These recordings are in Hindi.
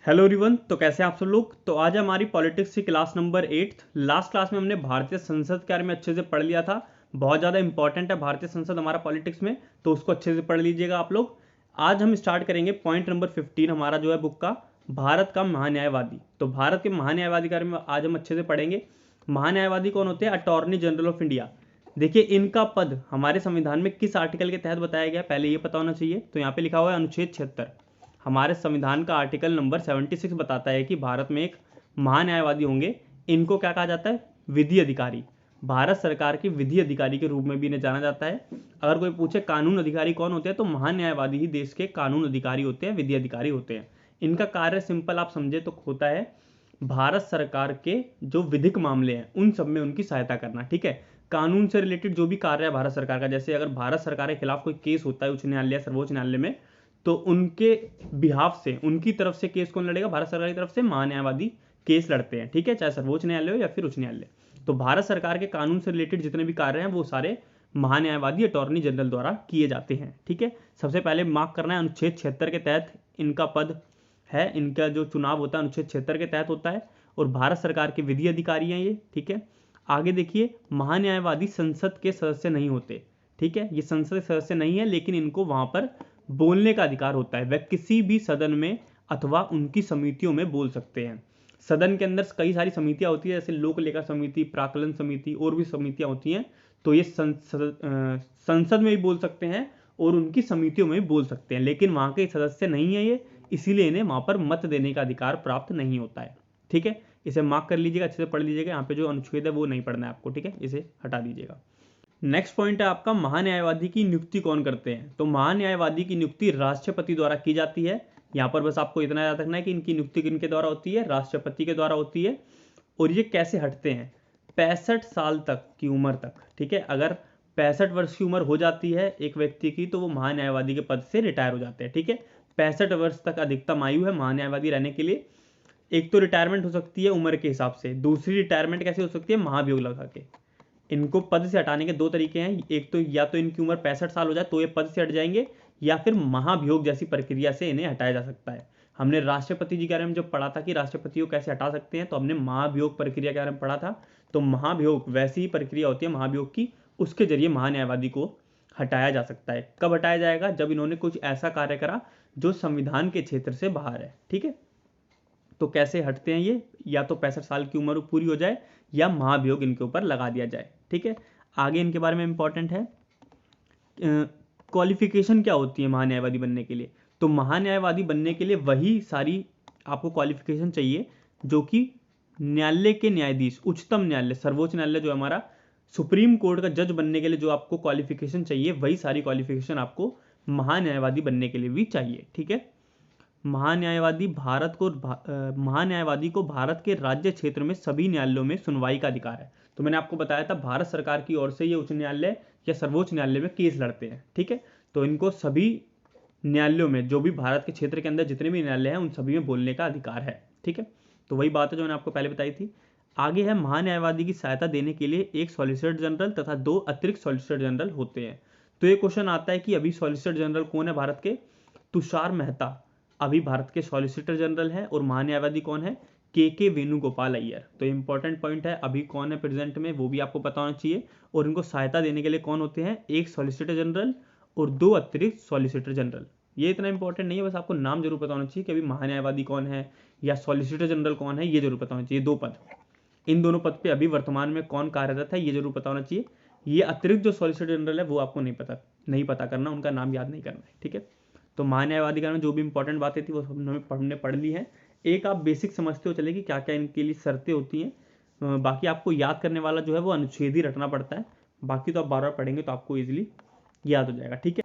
Hello everyone. तो कैसे हैं आप सब लोग। तो आज हमारी पॉलिटिक्स की क्लास नंबर 8। लास्ट क्लास में हमने भारतीय संसद के बारे में अच्छे से पढ़ लिया था। बहुत ज़्यादा इंपॉर्टेंट है भारतीय संसद हमारा पॉलिटिक्स में, तो उसको अच्छे से पढ़ लीजिएगा आप लोग। आज हम स्टार्ट करेंगे पॉइंट नंबर 15 हमारा जो है बुक का, भारत का महान्यायवादी। तो भारत के महान्यायवादी के बारे में आज हम अच्छे से पढ़ेंगे। महान्यायवादी कौन होते हैं? Attorney general of India. देखिए इनका पद हमारे संविधान में किस आर्टिकल के तहत बताया गया, पहले ये पता होना चाहिए। तो यहाँ पे लिखा हुआ है अनुच्छेद 76। हमारे संविधान का आर्टिकल नंबर 76 बताता है कि भारत में एक महान्यायवादी होंगे। इनको क्या कहा जाता है? विधि अधिकारी। भारत सरकार के विधि अधिकारी के रूप में भी इन्हें जाना जाता है। अगर कोई पूछे कानून अधिकारी कौन होते हैं, तो महान्यायवादी ही देश के कानून अधिकारी होते हैं, विधि अधिकारी होते हैं। इनका कार्य सिंपल आप समझे तो होता है भारत सरकार के जो विधिक मामले हैं उन सब में उनकी सहायता करना। ठीक है, कानून से रिलेटेड जो भी कार्य है भारत सरकार का, जैसे अगर भारत सरकार के खिलाफ कोई केस होता है उच्च न्यायालय सर्वोच्च न्यायालय में, तो उनके बिहाफ से, उनकी तरफ से केस कौन लड़ेगा? भारत सरकार की तरफ से महान्यायवादी केस लड़ते हैं। ठीक है, चाहे सर्वोच्च न्यायालय हो या फिर उच्च न्यायालय। तो भारत सरकार के कानून से रिलेटेड जितने भी कार्य हैं वो सारे महान्यायवादी अटॉर्नी जनरल द्वारा किए जाते हैं। ठीक है, सबसे पहले मार्क करना है अनुच्छेद 76 के तहत इनका पद है। इनका जो चुनाव होता है अनुच्छेद 76 के तहत होता है और भारत सरकार के विधि अधिकारी हैं ये। ठीक है, आगे देखिए, महान्यायवादी संसद के सदस्य नहीं होते। ठीक है, ये संसद के सदस्य नहीं है, लेकिन इनको वहां पर बोलने का अधिकार होता है। वह किसी भी सदन में अथवा उनकी समितियों में बोल सकते हैं। सदन के अंदर कई सारी समितियां होती है, जैसे लोक लेखा समिति, प्राक्कलन समिति और भी समितियां होती हैं। तो ये संसद में भी बोल सकते हैं और उनकी समितियों में भी बोल सकते हैं, लेकिन वहां के सदस्य नहीं है ये, इसीलिए इन्हें वहां पर मत देने का अधिकार प्राप्त नहीं होता है। ठीक है, इसे मार्क कर लीजिएगा, अच्छे से पढ़ लीजिएगा। यहाँ पे जो अनुच्छेद है वो नहीं पढ़ना है आपको। ठीक है, इसे हटा दीजिएगा। नेक्स्ट पॉइंट है आपका, महान्यायवादी की नियुक्ति कौन करते हैं? तो महान्यायवादी की नियुक्ति राष्ट्रपति द्वारा की जाती है। यहाँ पर बस आपको इतना याद रखना है कि इनकी नियुक्ति किनके द्वारा होती है? राष्ट्रपति के द्वारा होती है। और ये कैसे हटते हैं? 65 साल तक की उम्र तक। ठीक है, अगर 65 वर्ष की उम्र हो जाती है एक व्यक्ति की, तो वो महान्यायवादी के पद से रिटायर हो जाते हैं। ठीक है, 65 वर्ष तक अधिकतम आयु है महान्यायवादी रहने के लिए। एक तो रिटायरमेंट हो सकती है उम्र के हिसाब से, दूसरी रिटायरमेंट कैसे हो सकती है? महाभियोग लगा के। इनको पद से हटाने के दो तरीके हैं। एक तो या तो इनकी उम्र 65 साल हो जाए तो ये पद से हट जाएंगे, या फिर महाभियोग जैसी प्रक्रिया से इन्हें हटाया जा सकता है। हमने राष्ट्रपति जी के बारे में जब पढ़ा था कि राष्ट्रपति को कैसे हटा सकते हैं, तो हमने महाभियोग प्रक्रिया के बारे में पढ़ा था। तो महाभियोग वैसी ही प्रक्रिया होती है महाभियोग की, उसके जरिए महान्यायवादी को हटाया जा सकता है। कब हटाया जाएगा? जब इन्होंने कुछ ऐसा कार्य करा जो संविधान के क्षेत्र से बाहर है। ठीक है, तो कैसे हटते हैं ये? या तो 65 साल की उम्र पूरी हो जाए या महाभियोग इनके ऊपर लगा दिया जाए। ठीक है, आगे इनके बारे में इंपॉर्टेंट है, क्वालिफिकेशन क्या होती है महान्यायवादी बनने के लिए। तो महान्यायवादी बनने के लिए वही सारी आपको क्वालिफिकेशन चाहिए जो कि न्यायालय के न्यायाधीश, उच्चतम न्यायालय, सर्वोच्च न्यायालय जो हमारा, सुप्रीम कोर्ट का जज बनने के लिए जो आपको क्वालिफिकेशन चाहिए, वही सारी क्वालिफिकेशन आपको महान्यायवादी बनने के लिए भी चाहिए। ठीक है, महान्यायवादी महान्यायवादी को भारत के राज्य क्षेत्र में सभी न्यायालयों में सुनवाई का अधिकार है। तो मैंने आपको बताया था भारत सरकार की ओर से ये उच्च न्यायालय या सर्वोच्च न्यायालय में केस लड़ते हैं। ठीक है, तो इनको सभी न्यायालयों में, जो भी भारत के क्षेत्र के अंदर जितने भी न्यायालय हैं उन सभी में बोलने का अधिकार है। ठीक है, तो वही बात है जो मैंने आपको पहले बताई थी। आगे है, महान्यायवादी की सहायता देने के लिए एक सॉलिसिटर जनरल तथा 2 अतिरिक्त सॉलिसिटर जनरल होते हैं। तो ये क्वेश्चन आता है कि अभी सॉलिसिटर जनरल कौन है भारत के? तुषार मेहता अभी भारत के सॉलिसिटर जनरल हैं। और महान्यायवादी कौन है? के वेणुगोपाल अय्यर। तो इंपॉर्टेंट पॉइंट है, अभी कौन है प्रेजेंट में वो भी आपको पता होना चाहिए। और इनको सहायता देने के लिए कौन होते हैं? एक सॉलिसिटर जनरल और 2 अतिरिक्त सॉलिसिटर जनरल। ये इतना इंपॉर्टेंट नहीं है, बस आपको नाम जरूर पता होना चाहिए कि अभी महान्यायवादी कौन है या सॉलिसिटर जनरल कौन है, ये जरूर पता होना चाहिए। 2 पद, इन दोनों पद पे अभी वर्तमान में कौन कार्यरत है ये जरूर पता होना चाहिए। ये अतिरिक्त जो सॉलिसिटर जनरल है वो आपको नहीं पता करना, उनका नाम याद नहीं करना है। ठीक है, तो महान्यायवादी में जो भी इंपॉर्टेंट बातें थी वो हमने पढ़ ली है। एक आप बेसिक समझते हो चले कि क्या क्या इनके लिए शर्तें होती हैं। बाकी आपको याद करने वाला जो है वो अनुच्छेद ही रटना पड़ता है, बाकी तो आप बार बार पढ़ेंगे तो आपको इजीली याद हो जाएगा। ठीक है,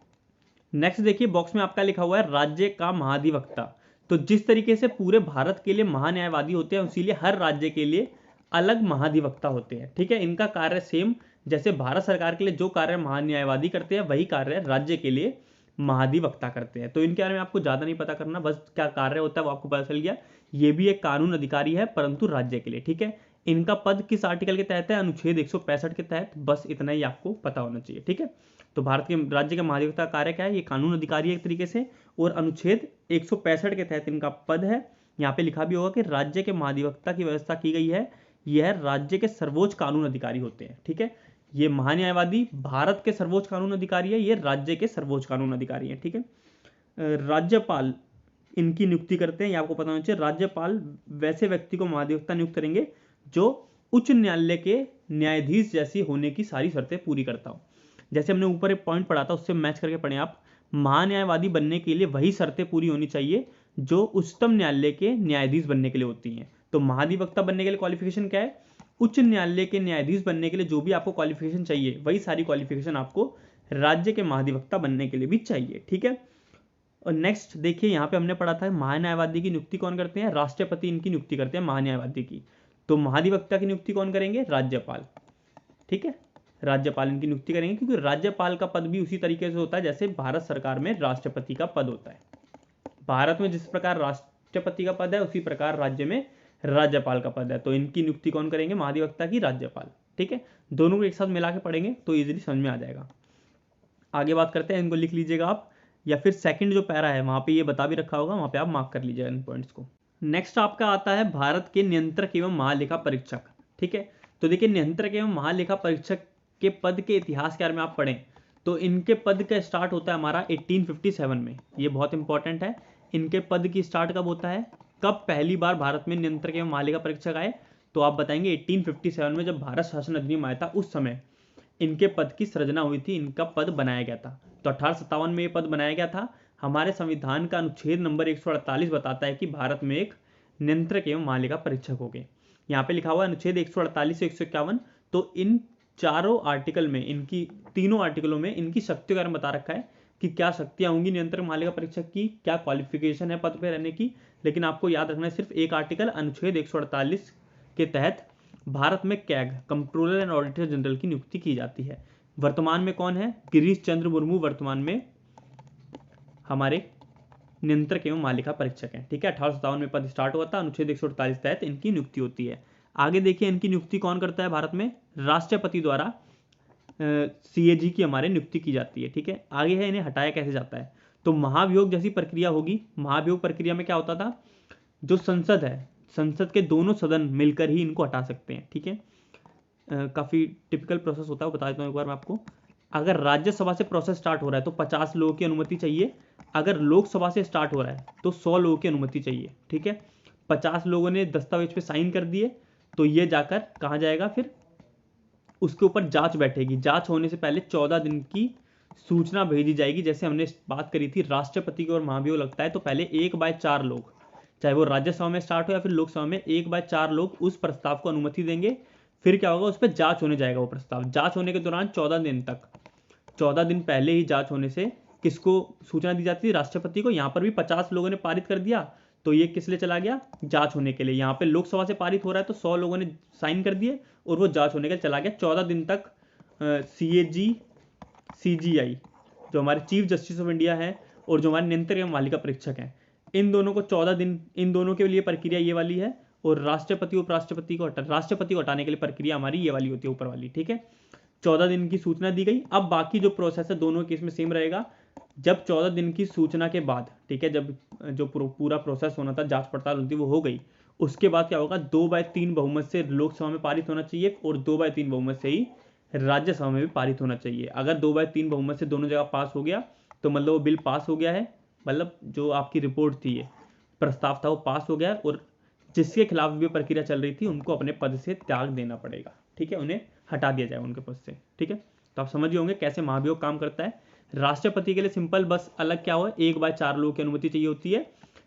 नेक्स्ट देखिए, बॉक्स में आपका लिखा हुआ है राज्य का महाधिवक्ता। तो जिस तरीके से पूरे भारत के लिए महान्यायवादी होते हैं, उसीलिए हर राज्य के लिए अलग महाधिवक्ता होते हैं। ठीक है, इनका कार्य सेम, जैसे भारत सरकार के लिए जो कार्य महान्यायवादी करते हैं वही कार्य राज्य के लिए महाधिवक्ता करते हैं। तो इनके बारे में आपको ज्यादा नहीं पता करना, बस क्या कार्य होता है वो आपको पता चल गया। ये भी एक कानून अधिकारी है, परंतु राज्य के लिए। ठीक है, इनका पद किस आर्टिकल के तहत है? अनुच्छेद 165 के तहत। बस इतना ही आपको पता होना चाहिए। ठीक है, तो भारत के राज्य के महाधिवक्ता का कार्य क्या है? ये कानून अधिकारी है एक तरीके से, और अनुच्छेद 165 के तहत इनका पद है। यहाँ पे लिखा भी होगा कि राज्य के महाधिवक्ता की व्यवस्था की गई है, यह राज्य के सर्वोच्च कानून अधिकारी होते हैं। ठीक है, ये महान्यायवादी भारत के सर्वोच्च कानून अधिकारी है, ये राज्य के सर्वोच्च कानून अधिकारी है। ठीक है, राज्यपाल इनकी नियुक्ति करते हैं, ये आपको पता होना चाहिए। राज्यपाल वैसे व्यक्ति को महाधिवक्ता नियुक्त करेंगे जो उच्च न्यायालय के न्यायाधीश जैसी होने की सारी शर्तें पूरी करता हो। जैसे हमने ऊपर एक पॉइंट पढ़ा था, उससे मैच करके पढ़े आप। महान्यायवादी बनने के लिए वही शर्तें पूरी होनी चाहिए जो उच्चतम न्यायालय के न्यायाधीश बनने के लिए होती हैं। तो महाधिवक्ता बनने के लिए क्वालिफिकेशन क्या है? उच्च न्यायालय के न्यायाधीश बनने के लिए जो भी आपको क्वालिफिकेशन चाहिए, वही सारी क्वालिफिकेशन आपको राज्य के महाधिवक्ता बनने के लिए भी चाहिए। ठीक है, और नेक्स्ट देखिए, यहाँ पे हमने पढ़ा था महान्यायवादी की नियुक्ति कौन करते हैं? राष्ट्रपति इनकी नियुक्ति करते हैं महान्यायवादी की। तो महाधिवक्ता की नियुक्ति कौन करेंगे? राज्यपाल। ठीक है, राज्यपाल इनकी नियुक्ति करेंगे, क्योंकि राज्यपाल का पद भी उसी तरीके से होता है जैसे भारत सरकार में राष्ट्रपति का पद होता है। भारत में जिस प्रकार राष्ट्रपति का पद है, उसी प्रकार राज्य में राज्यपाल का पद है। तो इनकी नियुक्ति कौन करेंगे? महाधिवक्ता की, राज्यपाल। ठीक है, दोनों को एक साथ मिला के पढ़ेंगे तो इजीली समझ में आ जाएगा। आगे बात करते हैं, इनको लिख लीजिएगा आप, या फिर सेकंड जो पैरा है वहां पे ये बता भी रखा होगा, वहां पे आप मार्क कर लीजिएगा इन पॉइंट्स को। नेक्स्ट आपका आता है भारत के नियंत्रक एवं महालेखा परीक्षक। ठीक है, तो देखिए नियंत्रक एवं महालेखा परीक्षक के पद के इतिहास के बारे में आप पढ़ें तो इनके पद का स्टार्ट होता है हमारा 1857 में। ये बहुत इंपॉर्टेंट है, इनके पद की स्टार्ट कब होता है, कब पहली बार भारत में नियंत्रक एवं महालेखा परीक्षक आए? तो आप बताएंगे 1857 में, जब भारत शासन अधिनियम आया था उस समय इनके पद की सृजना हुई थी, इनका पद बनाया गया था। तो 1857 में ये पद बनाया गया था। हमारे संविधान का अनुच्छेद नंबर 148 बताता है कि भारत में एक नियंत्रक एवं महालेखा परीक्षक हो गए। यहाँ पे लिखा हुआ है अनुच्छेद 148 से 151। तो इन चारों आर्टिकल में, इनकी तीनों आर्टिकलों में इनकी शक्तियों के बारे में बता रखा है कि क्या शक्तियां होंगी नियंत्रक महालेखा परीक्षक की, क्या क्वालिफिकेशन है पद पे रहने की। लेकिन आपको याद रखना है सिर्फ एक आर्टिकल, अनुच्छेद 148 के तहत भारत में CAG, controller and auditor general की नियुक्ति की जाती है। वर्तमान में कौन है? गिरीश चंद्र मुर्मू वर्तमान में हमारे नियंत्रक एवं महालेखा परीक्षक हैं। ठीक है, 1857 में पद स्टार्ट हुआ था, अनुच्छेद 148 तहत इनकी नियुक्ति होती है। आगे देखिए, इनकी नियुक्ति कौन करता है? भारत में राष्ट्रपति द्वारा सीएजी की हमारे नियुक्ति की जाती है। ठीक है, आगे है इन्हें हटाया कैसे जाता है? तो महाभियोग जैसी प्रक्रिया होगी। महाभियोग प्रक्रिया में क्या होता था, जो संसद है, संसद के दोनों सदन मिलकर ही इनको हटा सकते हैं। ठीक है, काफ़ी टिपिकल प्रोसेस होता है, बता देता हूँ एक बार मैं आपको। अगर राज्यसभा से प्रोसेस स्टार्ट हो रहा है तो 50 लोगों की अनुमति चाहिए। अगर लोकसभा से स्टार्ट हो रहा है तो 100 लोगों की अनुमति चाहिए। ठीक है, 50 लोगों ने दस्तावेज पे साइन कर दिए तो ये जाकर कहाँ जाएगा, फिर उसके ऊपर जांच बैठेगी। जांच होने से पहले 14 दिन की सूचना भेजी जाएगी। जैसे हमने बात करी थी राष्ट्रपति की और महाभियोग लगता है तो पहले 1/4 लोग, चाहे वो राज्यसभा में स्टार्ट हो या फिर लोकसभा में, 1/4 लोग उस प्रस्ताव को अनुमति देंगे। फिर क्या होगा, उस पर जांच होने जाएगा वो प्रस्ताव। जांच होने के दौरान 14 दिन तक, 14 दिन पहले ही जांच होने से किसको सूचना दी जाती है? राष्ट्रपति को। यहाँ पर भी 50 लोगों ने पारित कर दिया तो ये किस लिए चला गया? जांच होने के लिए। यहाँ पे लोकसभा से पारित हो रहा है तो 100 लोगों ने साइन कर दिए और वो जांच होने के लिए चला गया। 14 दिन तक सीएजी, सीजीआई जो हमारे चीफ जस्टिस ऑफ इंडिया है और जो हमारे नियंत्रक एवं महालेखा परीक्षक हैं, इन दोनों को 14 दिन, इन दोनों के लिए प्रक्रिया ये वाली है। और राष्ट्रपति उपराष्ट्रपति को हटाने के लिए प्रक्रिया हमारी ये वाली होती है, ऊपर वाली। ठीक है, 14 दिन की सूचना दी गई। अब बाकी जो प्रोसेस है दोनों केस में सेम रहेगा। जब 14 दिन की सूचना के बाद, ठीक है, जब जो पूरा प्रोसेस होना था, जांच पड़ताल होती वो हो गई, उसके बाद क्या होगा, 2/3 बहुमत से लोकसभा में पारित होना चाहिए और 2/3 बहुमत से ही राज्यसभा में भी पारित होना चाहिए। अगर 2/3 बहुमत से दोनों जगह पास हो गया तो मतलब वो बिल पास हो गया है, मतलब जो आपकी रिपोर्ट थी, ये प्रस्ताव था, वो पास हो गया। और जिसके खिलाफ भी प्रक्रिया चल रही थी उनको अपने पद से त्याग देना पड़ेगा। ठीक है, उन्हें हटा दिया जाए उनके पद से। ठीक है, तो आप समझ होंगे कैसे महाभियोग काम करता है। राष्ट्रपति के लिए सिंपल, बस अलग क्या हुआ, 1/4 लोगों की अनुमति चाहिए होती है।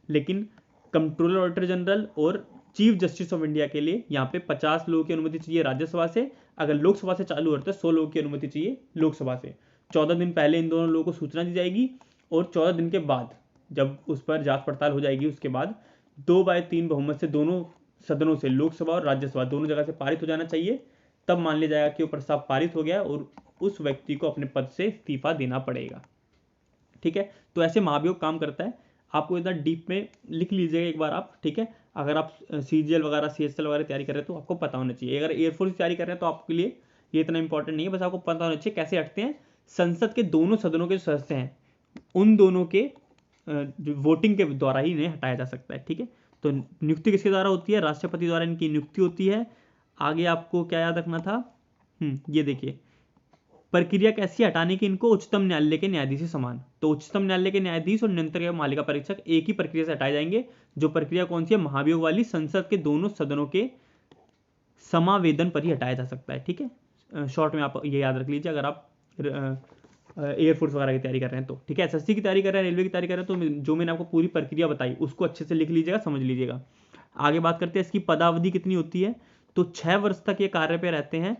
लेकिन कंट्रोलर ऑडिटर जनरल और चीफ जस्टिस ऑफ इंडिया के लिए यहाँ पे 50 लोगों की अनुमति चाहिए राज्यसभा से। अगर लोकसभा से चालू होता है 100 लोगों की अनुमति चाहिए लोकसभा से। 14 दिन पहले इन दोनों लोगों को सूचना दी जाएगी और 14 दिन के बाद जब उस पर जांच पड़ताल हो जाएगी, उसके बाद 2/3 बहुमत से दोनों सदनों से, लोकसभा और राज्यसभा दोनों जगह से पारित हो जाना चाहिए। तब मान लिया जाएगा कि वो प्रस्ताव पारित हो गया और उस व्यक्ति को अपने पद से इस्तीफा देना पड़ेगा। ठीक है, तो ऐसे महाभियोग काम करता है। आपको इतना डीप में लिख लीजिएगा एक बार आप। ठीक है, अगर आप सीजीएल वगैरह, सीएसएल वगैरह तैयारी कर रहे हैं तो आपको पता होना चाहिए। अगर एयरफोर्स की तैयारी कर रहे हैं तो आपके लिए ये इतना इंपॉर्टेंट नहीं है, बस आपको पता होना चाहिए कैसे हटते हैं। संसद के दोनों सदनों के सदस्य हैं, उन दोनों के जो वोटिंग के द्वारा ही इन्हें हटाया जा सकता है। ठीक है, तो नियुक्ति किसके द्वारा होती है? राष्ट्रपति द्वारा इनकी नियुक्ति होती है। आगे आपको क्या याद रखना था? ये देखिए, प्रक्रिया कैसी है हटाने की इनको? उच्चतम न्यायालय के न्यायाधीश से समान। तो उच्चतम न्यायालय के न्यायाधीश और नियंत्रक एवं मालिका परीक्षक एक ही प्रक्रिया से हटाए जाएंगे। जो प्रक्रिया कौन सी है? महाभियोग वाली। संसद के दोनों सदनों के समावेदन पर ही हटाया जा सकता है। ठीक है, शॉर्ट में आप ये याद रख लीजिए अगर आप एयरफोर्स वगैरह की तैयारी कर रहे हैं तो। ठीक है, एसएससी की तैयारी कर रहे हैं, रेलवे की तैयारी कर रहे हैं, तो जो मैंने आपको पूरी प्रक्रिया बताई उसको अच्छे से लिख लीजिएगा, समझ लीजिएगा। आगे बात करते हैं इसकी पदावधि कितनी होती है। तो 6 वर्ष तक ये कार्य पे रहते हैं।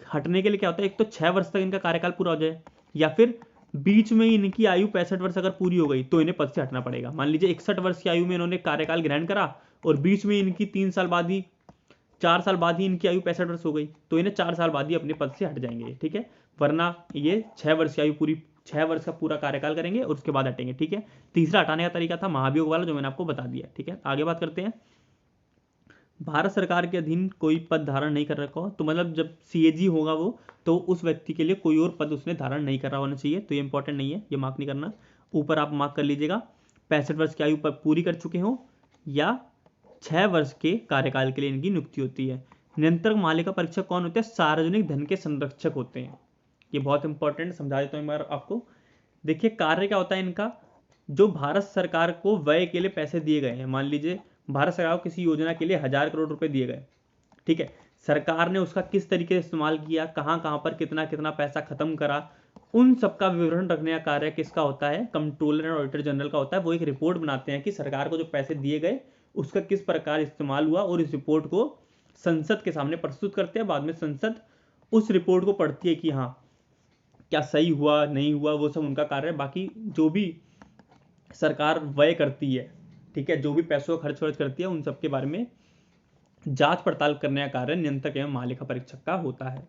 हटने के लिए क्या होता है? एक तो 6 वर्ष तक इनका कार्यकाल पूरा हो जाए, या फिर बीच में इनकी आयु 65 वर्ष अगर पूरी हो गई तो इन्हें पद से हटना पड़ेगा। मान लीजिए 61 वर्ष की आयु में इन्होंने कार्यकाल ग्रहण करा और बीच में इनकी 3 साल बाद ही 4 साल बाद ही इनकी आयु 65 वर्ष हो गई, तो इन्हें 4 साल बाद ही अपने पद से हट जाएंगे। ठीक है, वरना ये 6 वर्ष की आयु पूरी 6 वर्ष का पूरा कार्यकाल करेंगे और उसके बाद हटेंगे। ठीक है, तीसरा हटाने का तरीका था महाभियोग वाला, जो मैंने आपको बता दिया। ठीक है, आगे बात करते हैं। भारत सरकार के अधीन कोई पद धारण नहीं कर रखा हो, तो मतलब जब सीएजी होगा वो, तो उस व्यक्ति के लिए कोई और पद उसने धारण नहीं कर रहा होना चाहिए। तो ये इंपॉर्टेंट नहीं है, ये मार्क नहीं करना। ऊपर आप मार्क कर लीजिएगा 65 वर्ष की आयु पर पूरी कर चुके हो या 6 वर्ष के कार्यकाल के लिए इनकी नियुक्ति होती है। नियंत्रक मालिका परीक्षक कौन होते हैं? सार्वजनिक धन के संरक्षक होते हैं। ये बहुत इंपॉर्टेंट, समझा देता हूँ एक बार आपको। देखिए कार्य क्या होता है इनका, जो भारत सरकार को व्यय के लिए पैसे दिए गए हैं, मान लीजिए भारत सरकार को किसी योजना के लिए 1000 करोड़ रुपए दिए गए। ठीक है, सरकार ने उसका किस तरीके से इस्तेमाल किया, कहाँ कहाँ पर कितना कितना पैसा खत्म करा, उन सबका विवरण रखने का कार्य किसका होता है? कंट्रोलर एंड ऑडिटर जनरल का होता है। वो एक रिपोर्ट बनाते हैं कि सरकार को जो पैसे दिए गए उसका किस प्रकार इस्तेमाल हुआ, और इस रिपोर्ट को संसद के सामने प्रस्तुत करते हैं। बाद में संसद उस रिपोर्ट को पढ़ती है कि हाँ क्या सही हुआ नहीं हुआ, वो सब उनका कार्य है। बाकी जो भी सरकार व्यय करती है, ठीक है, जो भी पैसों का खर्च करती है, उन सब के बारे में जांच पड़ताल करने का कार्य नियंत्रक एवं मालिका परीक्षक का होता है।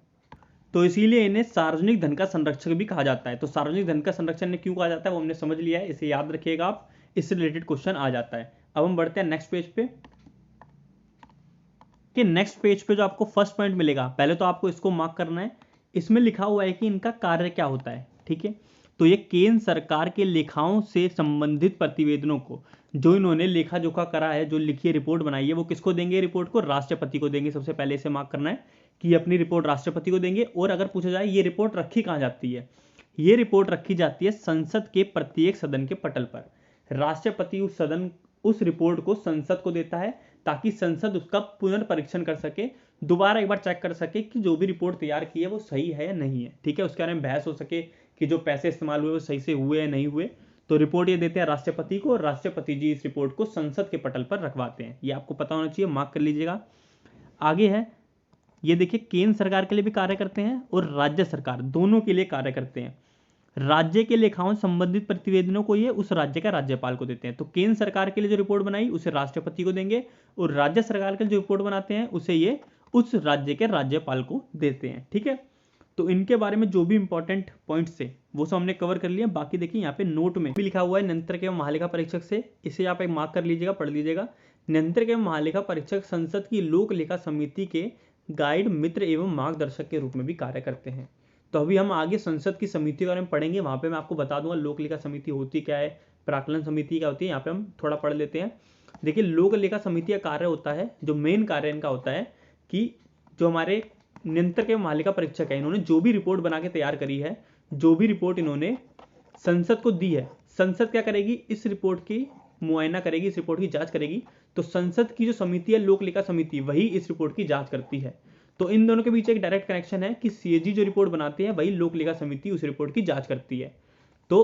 तो इसीलिए इन्हें सार्वजनिक धन का संरक्षक भी कहा जाता है। तो सार्वजनिक धन का संरक्षण ने क्यों कहा जाता है वो हमने समझ लिया है, इसे याद रखिएगा आप, इससे रिलेटेड क्वेश्चन आ जाता है। अब हम बढ़ते हैं नेक्स्ट पेज पे, कि नेक्स्ट पेज पे जो आपको फर्स्ट पॉइंट मिलेगा, पहले तो आपको इसको मार्क करना है। इसमें लिखा हुआ है कि इनका कार्य क्या होता है। ठीक है, तो ये केंद्र सरकार के लेखाओं से संबंधित प्रतिवेदनों को, जो इन्होंने लेखा जोखा करा है, जो लिखी रिपोर्ट बनाई है, वो किसको देंगे? रिपोर्ट को राष्ट्रपति को देंगे। सबसे पहले इसे मार्क करना है कि अपनी रिपोर्ट राष्ट्रपति को देंगे। और अगर पूछा जाए ये रिपोर्ट रखी कहाँ जाती है, ये रिपोर्ट रखी जाती है संसद के प्रत्येक सदन के पटल पर। राष्ट्रपति उस रिपोर्ट को संसद को देता है ताकि संसद उसका पुनर्परीक्षण कर सके, दोबारा एक बार चेक कर सके कि जो भी रिपोर्ट तैयार की है वो सही है या नहीं है। ठीक है, उसके बारे में बहस हो सके कि जो पैसे इस्तेमाल हुए वो सही से हुए या नहीं हुए। तो रिपोर्ट ये देते हैं राष्ट्रपति को, और राष्ट्रपति जी इस रिपोर्ट को संसद के पटल पर रखवाते हैं। ये आपको पता होना चाहिए, मार्क कर लीजिएगा। आगे है, ये देखिए केंद्र सरकार के लिए भी कार्य करते हैं और राज्य सरकार, दोनों के लिए कार्य करते हैं। राज्य के लेखाओं संबंधित प्रतिवेदनों को ये उस राज्य का राज्यपाल को देते हैं। तो केंद्र सरकार के लिए जो रिपोर्ट बनाई उसे राष्ट्रपति को देंगे, और राज्य सरकार के लिए जो रिपोर्ट बनाते हैं उसे ये उस राज्य के राज्यपाल को देते हैं। ठीक है, तो इनके बारे में जो भी इंपॉर्टेंट पॉइंट्स थे वो सब हमने कवर कर लिया। बाकी देखिए यहाँ पे नोट में भी लिखा हुआ है नियंत्रक एवं महालेखा परीक्षक से, इसे आप एक मार्क कर लीजिएगा, पढ़ लीजिएगा। नियंत्रक एवं महालेखा परीक्षक संसद की लोक लेखा समिति के गाइड, मित्र एवं मार्गदर्शक के रूप में भी कार्य करते हैं। तो अभी हम आगे संसद की समिति के बारे में पढ़ेंगे, वहां पे मैं आपको बता दूंगा लोक लेखा समिति होती क्या है, प्राक्कलन समिति क्या होती है, यहाँ पे हम थोड़ा पढ़ लेते हैं। देखिए लोक लेखा समिति का कार्य होता है, जो मेन कार्य इनका होता है कि जो हमारे नियंत्रक एवं महालेखा परीक्षक है, इन्होंने जो भी रिपोर्ट बना के तैयार करी है, जो भी रिपोर्ट इन्होंने संसद को दी है, संसद क्या करेगी? इस रिपोर्ट की मुआयना करेगी, इस रिपोर्ट की जांच करेगी। तो संसद की जो समिति है लोक लेखा समिति, वही इस रिपोर्ट की जांच करती है। तो इन दोनों के बीच एक डायरेक्ट कनेक्शन है कि सीएजी जो रिपोर्ट बनाते हैं वही लोक लेखा समिति उस रिपोर्ट की जांच करती है। तो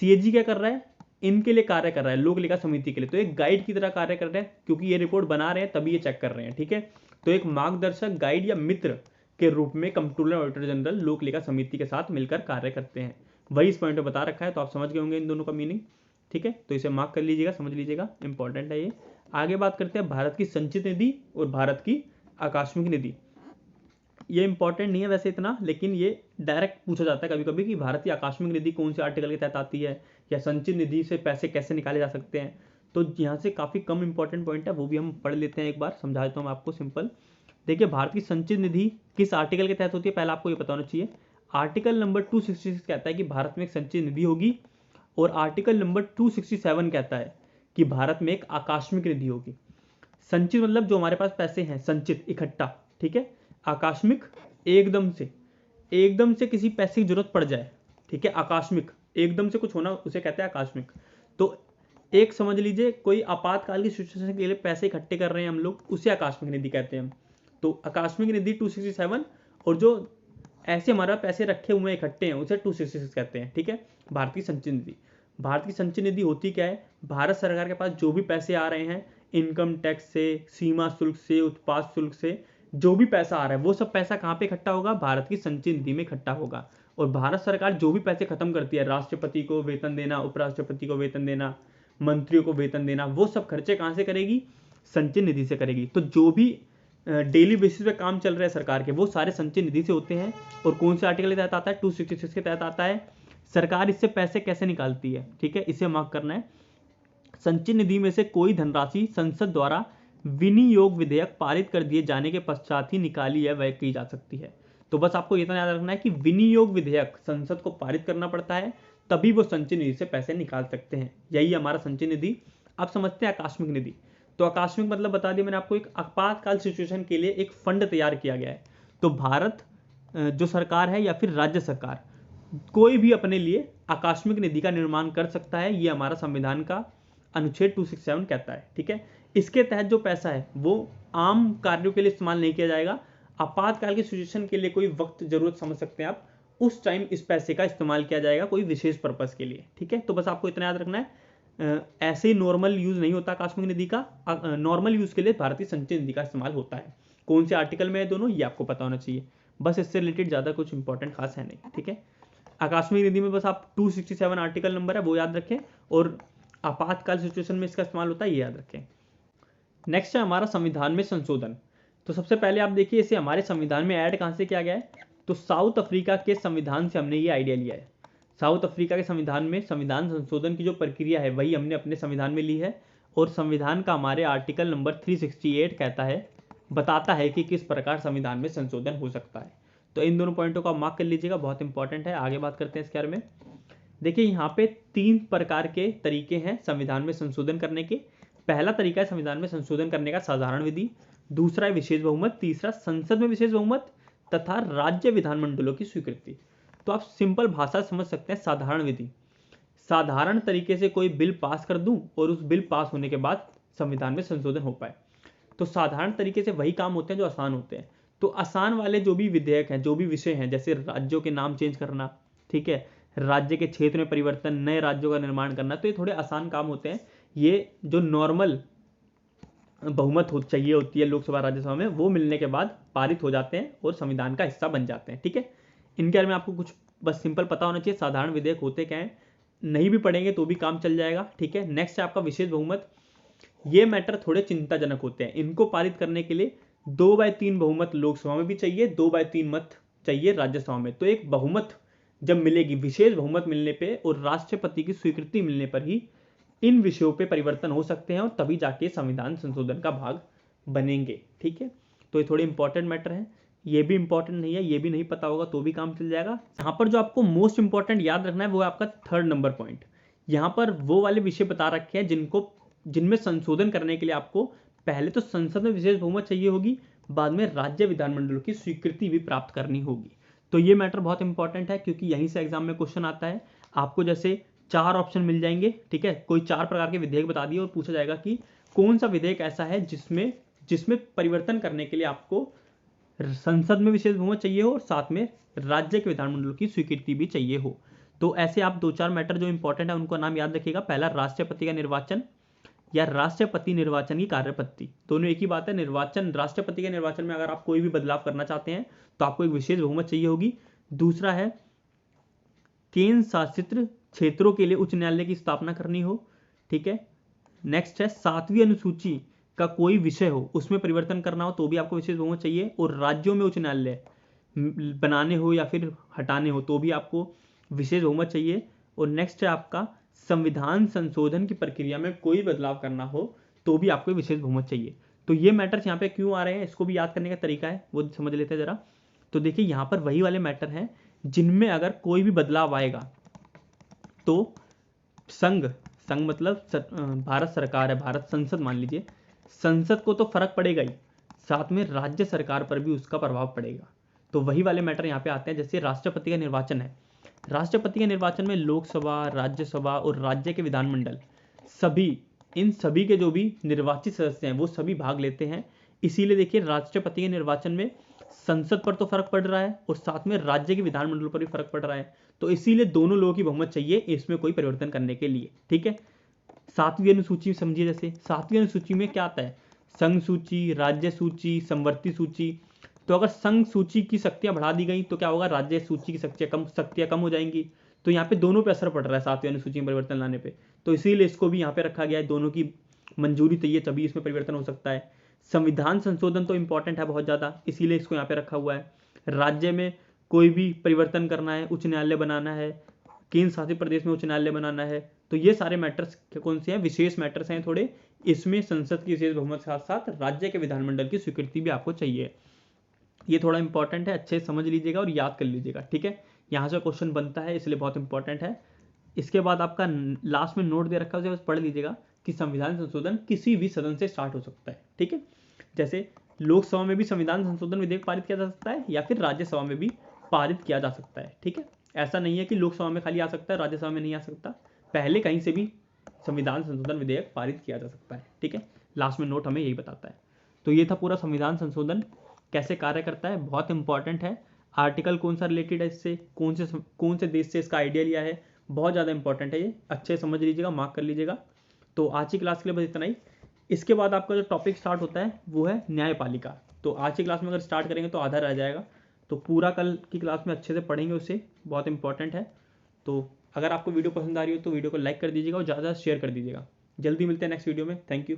सीएजी क्या कर रहा है? इनके लिए कार्य कर रहा है, लोक लेखा समिति के लिए। तो एक गाइड की तरह कार्य कर रहे हैं, क्योंकि ये रिपोर्ट बना रहे हैं तभी ये चेक कर रहे हैं। ठीक है, तो एक मार्गदर्शक, गाइड या मित्र के रूप में कंट्रोलर ऑडिटर जनरल लोक लेखा समिति के साथ मिलकर कार्य करते हैं। वही इस पॉइंट में बता रखा है, तो आप समझ गए होंगे इन दोनों का मीनिंग। ठीक है, तो इसे मार्क कर लीजिएगा, समझ लीजिएगा, इंपॉर्टेंट है ये। आगे बात करते हैं भारत की संचित निधि और भारत की आकस्मिक निधि। ये इंपॉर्टेंट नहीं है वैसे इतना, लेकिन ये डायरेक्ट पूछा जाता है कभी कभी कि भारत की आकस्मिक निधि कौन से आर्टिकल के तहत आती है, या संचित निधि से पैसे कैसे निकाले जा सकते हैं। तो यहाँ से काफ़ी कम इंपॉर्टेंट पॉइंट है, वो भी हम पढ़ लेते हैं, एक बार समझा देता हूँ मैं आपको सिंपल। देखिए भारत की संचित निधि किस आर्टिकल के तहत होती है, पहले आपको ये पता होना चाहिए। आर्टिकल नंबर 266 कहता है कि भारत में एक संचित निधि होगी, और आर्टिकल नंबर 267 कहता है कि भारत में एक आकस्मिक निधि होगी। संचित मतलब जो हमारे पास पैसे हैं संचित इकट्ठा, ठीक है। आकस्मिक एकदम से किसी पैसे की जरूरत पड़ जाए, ठीक है। आकस्मिक एकदम से कुछ होना उसे कहते हैं आकस्मिक। तो एक समझ लीजिए कोई आपातकाल की सिचुएशन के लिए पैसे इकट्ठे कर रहे हैं हम लोग, उसे आकस्मिक निधि कहते हैं हम। तो आकस्मिक निधि 267, और जो ऐसे हमारा पैसे रखे हुए इकट्ठे हैं उसे 266 कहते हैं, ठीक है। भारत की संचित निधि, भारत की संचित निधि होती क्या है? भारत सरकार के पास जो भी पैसे आ रहे हैं इनकम टैक्स से, सीमा शुल्क से, उत्पाद शुल्क से, जो भी पैसा आ रहा है वो सब पैसा कहाँ पे इकट्ठा होगा? भारत की संचित निधि में इकट्ठा होगा। और भारत सरकार जो भी पैसे खत्म करती है, राष्ट्रपति को वेतन देना, उपराष्ट्रपति को वेतन देना, मंत्रियों को वेतन देना, वो सब खर्चे कहाँ से करेगी? संचित निधि से करेगी। तो जो भी डेली बेसिस पे काम चल रहा है सरकार के, वो सारे संचित निधि से होते हैं। और कौन से आर्टिकल के तहत आता है? 266 के तहत आता है। सरकार इससे पैसे कैसे निकालती है, ठीक है, इसे मार्क करना है। संचित निधि में से कोई धनराशि संसद द्वारा विनियोग विधेयक पारित कर दिए जाने के पश्चात ही निकाली या व्यय की जा सकती है। तो बस आपको इतना याद रखना है कि विनियोग विधेयक संसद को पारित करना पड़ता है, तभी वो संचित निधि से पैसे निकाल सकते हैं। यही हमारा संचित निधि। अब समझते हैं आकस्मिक निधि। तो आकस्मिक मतलब बता दिया मैंने आपको, एक आपातकाल सिचुएशन के लिए एक फंड तैयार किया गया है। तो भारत जो सरकार है या फिर राज्य सरकार, कोई भी अपने लिए आकस्मिक निधि का निर्माण कर सकता है। ये हमारा संविधान का अनुच्छेद 267 कहता है, ठीक है। इसके तहत जो पैसा है वो आम कार्यों के लिए इस्तेमाल नहीं किया जाएगा। आपातकाल की सिचुएशन के लिए कोई वक्त जरूरत समझ सकते हैं आप, उस टाइम इस पैसे का इस्तेमाल किया जाएगा कोई विशेष पर्पस के लिए, ठीक है। तो बस आपको इतना याद रखना है, ऐसे ही नॉर्मल यूज नहीं होता आकस्मिक निधि का। नॉर्मल यूज के लिए भारतीय संचित निधि का इस्तेमाल होता है। कौन से आर्टिकल में है दोनों, ये आपको पता होना चाहिए। बस इससे रिलेटेड ज्यादा कुछ इंपॉर्टेंट खास है नहीं, ठीक है। आकस्मिक निधि में बस आप 267 आर्टिकल नंबर है वो याद रखें, और आपातकाल सिचुएशन में इसका इस्तेमाल होता है ये याद रखें। नेक्स्ट है हमारा संविधान में संशोधन। तो सबसे पहले आप देखिए इसे हमारे संविधान में ऐड कहां से किया गया है? तो साउथ अफ्रीका के संविधान से हमने ये आइडिया लिया है। साउथ अफ्रीका के संविधान में संविधान संशोधन की जो प्रक्रिया है वही हमने अपने संविधान में ली है। और संविधान का हमारे आर्टिकल नंबर 368 कहता है, बताता है कि किस प्रकार संविधान में संशोधन हो सकता है। तो इन दोनों पॉइंटों को आप मार्क कर लीजिएगा, बहुत इंपॉर्टेंट है। आगे बात करते हैं इसके बारे में। देखिए यहाँ पे 3 प्रकार के तरीके हैं संविधान में संशोधन करने के। पहला तरीका है संविधान में संशोधन करने का साधारण विधि, दूसरा है विशेष बहुमत, तीसरा संसद में विशेष बहुमत तथा राज्य विधानमंडलों की स्वीकृति। तो आप सिंपल भाषा समझ सकते हैं साधारण विधि। साधारण तरीके से कोई बिल पास कर दूं और उस बिल पास होने के बाद संविधान में संशोधन हो पाए। तो साधारण तरीके से वही काम होते हैं जो आसान होते हैं। तो आसान वाले जो भी विधेयक हैं, जो भी विषय हैं, जैसे राज्यों के नाम चेंज करना, ठीक है, राज्य के क्षेत्र में परिवर्तन, नए राज्यों का निर्माण करना, तो ये थोड़े आसान काम होते हैं। ये जो नॉर्मल बहुमत चाहिए होती है लोकसभा राज्यसभा में, वो मिलने के बाद पारित हो जाते हैं और संविधान का हिस्सा बन जाते हैं, ठीक है। इनके बारे में आपको कुछ बस सिंपल पता होना चाहिए साधारण विधेयक होते क्या हैं। नहीं भी पढ़ेंगे तो भी काम चल जाएगा, ठीक है। नेक्स्ट है आपका विशेष बहुमत। ये मैटर थोड़े चिंताजनक होते हैं। इनको पारित करने के लिए 2/3 बहुमत लोकसभा में भी चाहिए, 2/3 मत चाहिए राज्यसभा में। तो एक बहुमत जब मिलेगी, विशेष बहुमत मिलने पे और राष्ट्रपति की स्वीकृति मिलने पर ही इन विषयों पे परिवर्तन हो सकते हैं और तभी जाके संविधान संशोधन का भाग बनेंगे, ठीक है। तो ये थोड़े इंपॉर्टेंट मैटर हैं। ये भी इंपॉर्टेंट नहीं है, ये भी नहीं पता होगा तो भी काम चल जाएगा। यहाँ पर जो आपको मोस्ट इंपॉर्टेंट याद रखना है वो है आपका 3rd नंबर पॉइंट। यहाँ पर वो वाले विषय बता रखे हैं जिनमें संशोधन करने के लिए आपको पहले तो संसद में विशेष बहुमत चाहिए होगी, बाद में राज्य विधानमंडलों की स्वीकृति भी प्राप्त करनी होगी। तो ये मैटर बहुत इंपॉर्टेंट है क्योंकि यहीं से एग्जाम में क्वेश्चन आता है। आपको जैसे 4 ऑप्शन मिल जाएंगे, ठीक है, कोई 4 प्रकार के विधेयक बता दिए और पूछा जाएगा कि कौन सा विधेयक ऐसा है जिसमें परिवर्तन करने के लिए आपको संसद में विशेष बहुमत चाहिए हो और साथ में राज्य के विधानमंडल की स्वीकृति भी चाहिए हो। तो ऐसे आप 2-4 मैटर जो इंपॉर्टेंट है उनको नाम याद रखिएगा। पहला राष्ट्रपति का निर्वाचन या राष्ट्रपति निर्वाचन की कार्यपद्धति, दोनों एक ही बात है। निर्वाचन, राष्ट्रपति के निर्वाचन में अगर आप कोई भी बदलाव करना चाहते हैं तो आपको एक विशेष बहुमत चाहिए होगी। दूसरा है केंद्र शासित क्षेत्रों के लिए उच्च न्यायालय की स्थापना करनी हो, ठीक है। नेक्स्ट है 7वीं अनुसूची का कोई विषय हो उसमें परिवर्तन करना हो तो भी आपको विशेष बहुमत चाहिए। और राज्यों में उच्च न्यायालय बनाने हो या फिर हटाने हो तो भी आपको विशेष बहुमत चाहिए। और नेक्स्ट है आपका संविधान संशोधन की प्रक्रिया में कोई बदलाव करना हो तो भी आपको विशेष बहुमत चाहिए। तो ये मैटर्स यहाँ पे क्यों आ रहे हैं, इसको भी याद करने का तरीका है वो समझ लेते हैं जरा। तो देखिए यहाँ पर वही वाले मैटर हैं जिनमें अगर कोई भी बदलाव आएगा तो संघ संघ मतलब भारत सरकार है, भारत संसद मान लीजिए, संसद को तो फर्क पड़ेगा ही, साथ में राज्य सरकार पर भी उसका प्रभाव पड़ेगा। तो वही वाले मैटर यहाँ पे आते हैं। जैसे राष्ट्रपति का निर्वाचन है, राष्ट्रपति के निर्वाचन में लोकसभा, राज्यसभा और राज्य के विधानमंडल सभी, इन सभी के जो भी निर्वाचित सदस्य हैं वो सभी भाग लेते हैं। इसीलिए देखिए राष्ट्रपति के निर्वाचन में संसद पर तो फर्क पड़ रहा है और साथ में राज्य के विधानमंडल पर भी फर्क पड़ रहा है। तो इसीलिए दोनों लोगों की बहुमत चाहिए इसमें कोई परिवर्तन करने के लिए। ठीक है, सातवीं अनुसूची समझिए। जैसे सातवीं अनुसूची में क्या आता है, संघ सूची, राज्य सूची, समवर्ती सूची। तो अगर संघ सूची की शक्तियां बढ़ा दी गई तो क्या होगा, राज्य सूची की शक्तियां कम हो जाएंगी। तो यहाँ पे दोनों पे असर पड़ रहा है सातवीं अनुसूची में परिवर्तन लाने पे। तो इसीलिए इसको भी यहाँ पे रखा गया है, दोनों की मंजूरी चाहिए तभी इसमें परिवर्तन हो सकता है। संविधान संशोधन तो इंपॉर्टेंट है बहुत ज़्यादा, इसीलिए इसको यहाँ पे रखा हुआ है। राज्य में कोई भी परिवर्तन करना है, उच्च न्यायालय बनाना है, केंद्र शासित प्रदेश में उच्च न्यायालय बनाना है, तो ये सारे मैटर्स कौन से हैं, विशेष मैटर्स हैं थोड़े। इसमें संसद की विशेष बहुमत के साथ साथ राज्य के विधानमंडल की स्वीकृति भी आपको चाहिए। ये थोड़ा इंपॉर्टेंट है, अच्छे से समझ लीजिएगा और याद कर लीजिएगा। ठीक है, यहाँ से क्वेश्चन बनता है इसलिए बहुत इंपॉर्टेंट है। इसके बाद आपका लास्ट में नोट दे रखा है, उसे बस पढ़ लीजिएगा कि संविधान संशोधन किसी भी सदन से स्टार्ट हो सकता है। ठीक है, जैसे लोकसभा में भी संविधान संशोधन विधेयक पारित किया जा सकता है या फिर राज्यसभा में भी पारित किया जा सकता है। ठीक है, ऐसा नहीं है कि लोकसभा में खाली आ सकता है, राज्यसभा में नहीं आ सकता, पहले कहीं से भी संविधान संशोधन विधेयक पारित किया जा सकता है। ठीक है, लास्ट में नोट हमें यही बताता है। तो ये था पूरा संविधान संशोधन कैसे कार्य करता है, बहुत इंपॉर्टेंट है। आर्टिकल कौन सा रिलेटेड है इससे, कौन से देश से इसका आइडिया लिया है, बहुत ज़्यादा इंपॉर्टेंट है ये, अच्छे समझ लीजिएगा, मार्क कर लीजिएगा। तो आज की क्लास के लिए बस इतना ही। इसके बाद आपका जो टॉपिक स्टार्ट होता है वो है न्यायपालिका। तो आज की क्लास में अगर स्टार्ट करेंगे तो आधा रह जाएगा, तो पूरा कल की क्लास में अच्छे से पढ़ेंगे उससे, बहुत इंपॉर्टेंट है। तो अगर आपको वीडियो पसंद आ रही हो तो वीडियो को लाइक कर दीजिएगा और ज़्यादा शेयर कर दीजिएगा। जल्दी मिलते हैं नेक्स्ट वीडियो में। Thank you.